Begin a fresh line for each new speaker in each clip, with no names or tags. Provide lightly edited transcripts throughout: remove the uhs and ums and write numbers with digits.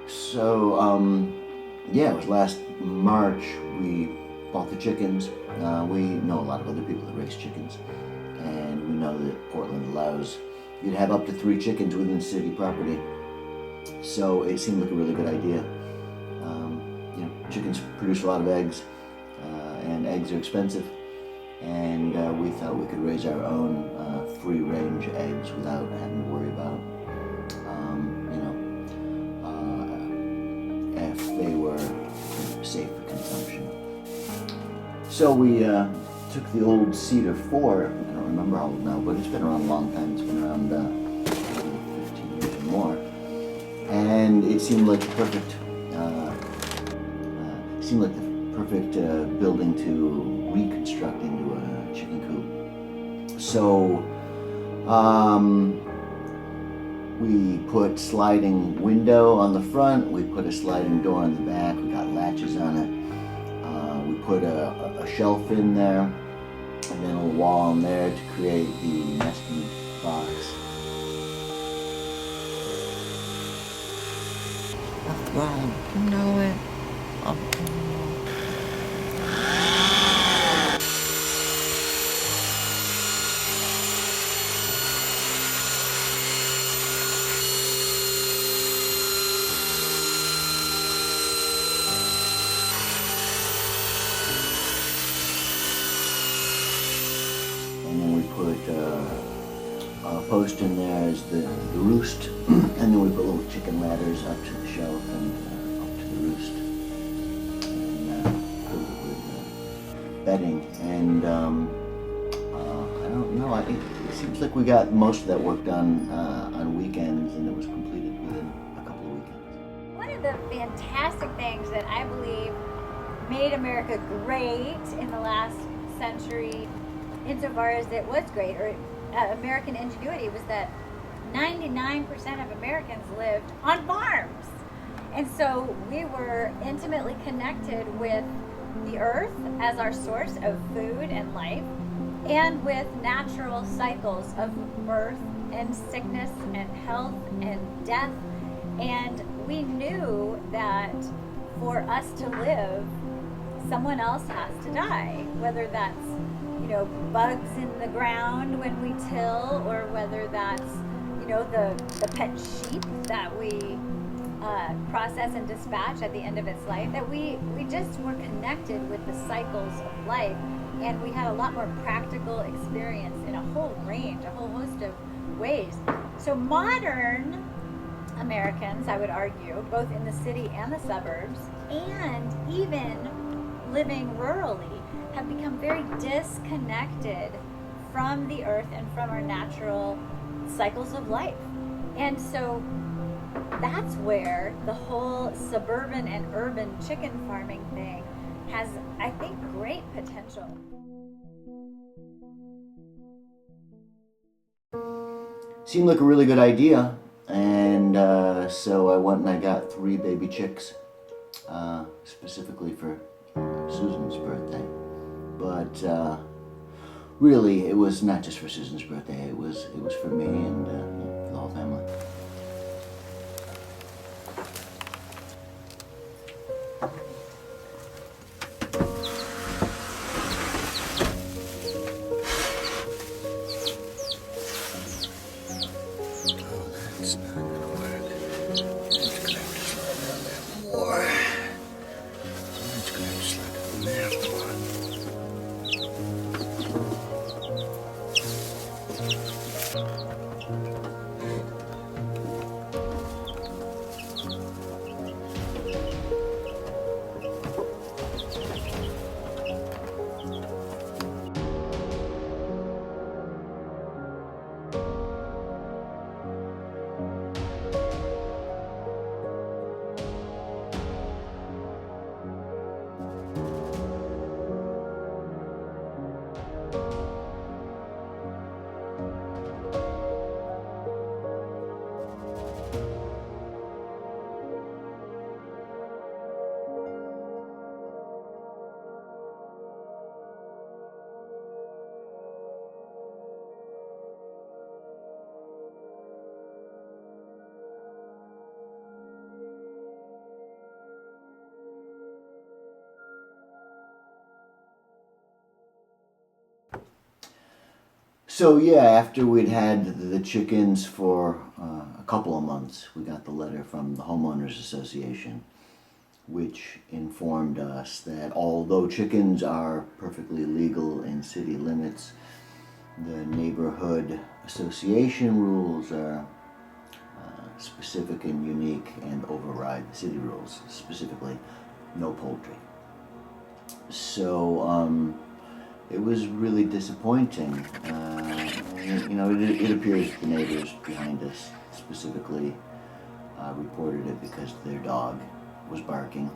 So, yeah, it was last March we bought the chickens. We know a lot of other people that raise chickens, and we know that Portland allows you to have up to 3 chickens within city property. So it seemed like a really good idea. Chickens produce a lot of eggs, and eggs are expensive, and we thought we could raise our own free-range eggs without having to worry about, if they were safe for consumption. So we took the old Cedar 4. I don't remember how old now, but it's been around a long time. It's been around 15 years or more, and it seemed like the perfect building to reconstruct into a chicken coop. So we put sliding window on the front. We put a sliding door on the back. We got latches on it. We put a shelf in there, and then a wall in there to create the nesting box.
I've grown. You know it.
And then we put a post in there as the roost, and then we put little chicken ladders up to the shelf and up to the roost, and filled it with bedding. And I don't know, it seems like we got most of that work done on weekends, and it was completed within a couple of weekends.
One of the fantastic things that I believe made America great in the last century, insofar as it was great, or American ingenuity, was that 99% of Americans lived on farms. And so we were intimately connected with the earth as our source of food and life, and with natural cycles of birth and sickness and health and death. And we knew that for us to live, someone else has to die, whether that's bugs in the ground when we till, or whether that's the pet sheep that we process and dispatch at the end of its life. That we just were connected with the cycles of life, and we had a lot more practical experience in a whole host of ways. So modern Americans, I would argue, both in the city and the suburbs, and even living rurally, have become very disconnected from the earth and from our natural cycles of life. And so that's where the whole suburban and urban chicken farming thing has, I think, great potential.
Seemed like a really good idea, and so I went and I got 3 baby chicks, specifically for Susan's birthday. But really, it was not just for Susan's birthday. It was for me and for the whole family.
It's not gonna work. I'm just gonna have to slow down there more. I'm just gonna have to slow down there more.
So yeah, after we'd had the chickens for a couple of months, we got the letter from the Homeowners Association, which informed us that although chickens are perfectly legal in city limits, the neighborhood association rules are specific and unique and override the city rules, specifically no poultry. So it was really disappointing. It appears the neighbors behind us specifically reported it because their dog was barking.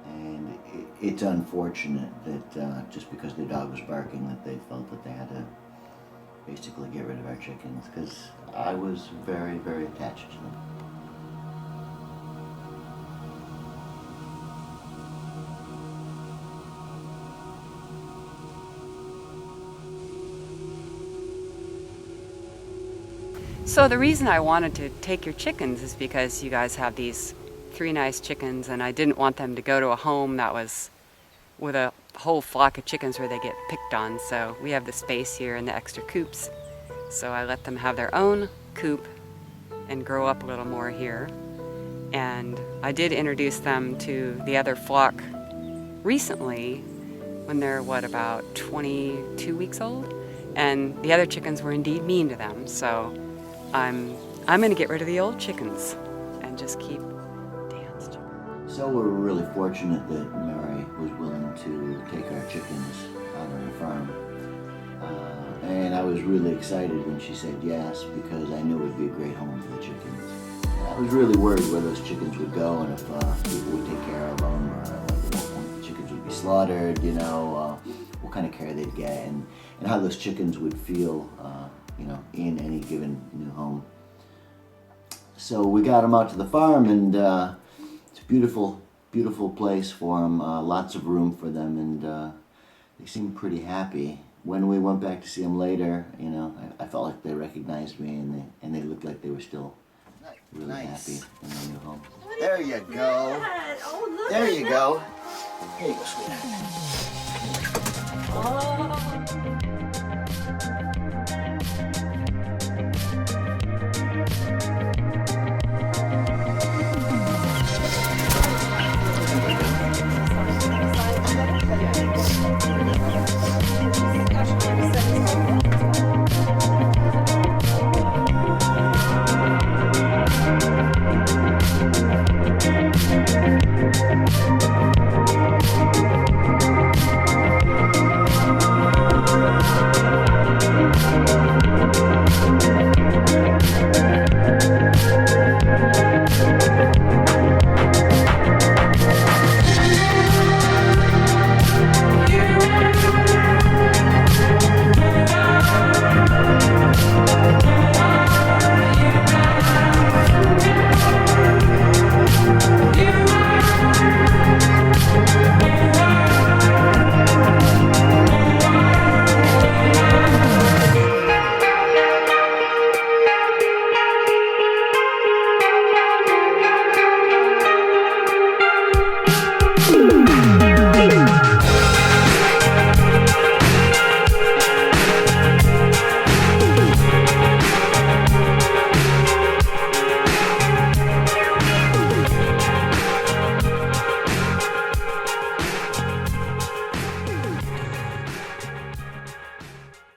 And it's unfortunate that just because their dog was barking that they felt that they had to basically get rid of our chickens, because I was very, very attached to them.
So the reason I wanted to take your chickens is because you guys have these 3 nice chickens, and I didn't want them to go to a home that was with a whole flock of chickens where they get picked on. So we have the space here and the extra coops. So I let them have their own coop and grow up a little more here. And I did introduce them to the other flock recently when they're, about 22 weeks old? And the other chickens were indeed mean to them. So I'm going to get rid of the old chickens and just keep Dan's chickens.
So we're really fortunate that Mary was willing to take our chickens out on her farm. And I was really excited when she said yes, because I knew it would be a great home for the chickens. I was really worried where those chickens would go and if people would take care of them, or at what point the chickens would be slaughtered, what kind of care they'd get, and how those chickens would feel in any given new home. So we got them out to the farm, and it's a beautiful, beautiful place for them. Lots of room for them, and they seemed pretty happy. When we went back to see them later, I felt like they recognized me, and they looked like they were still really happy in their new home. There you go. There you go. Here you go, sweetheart.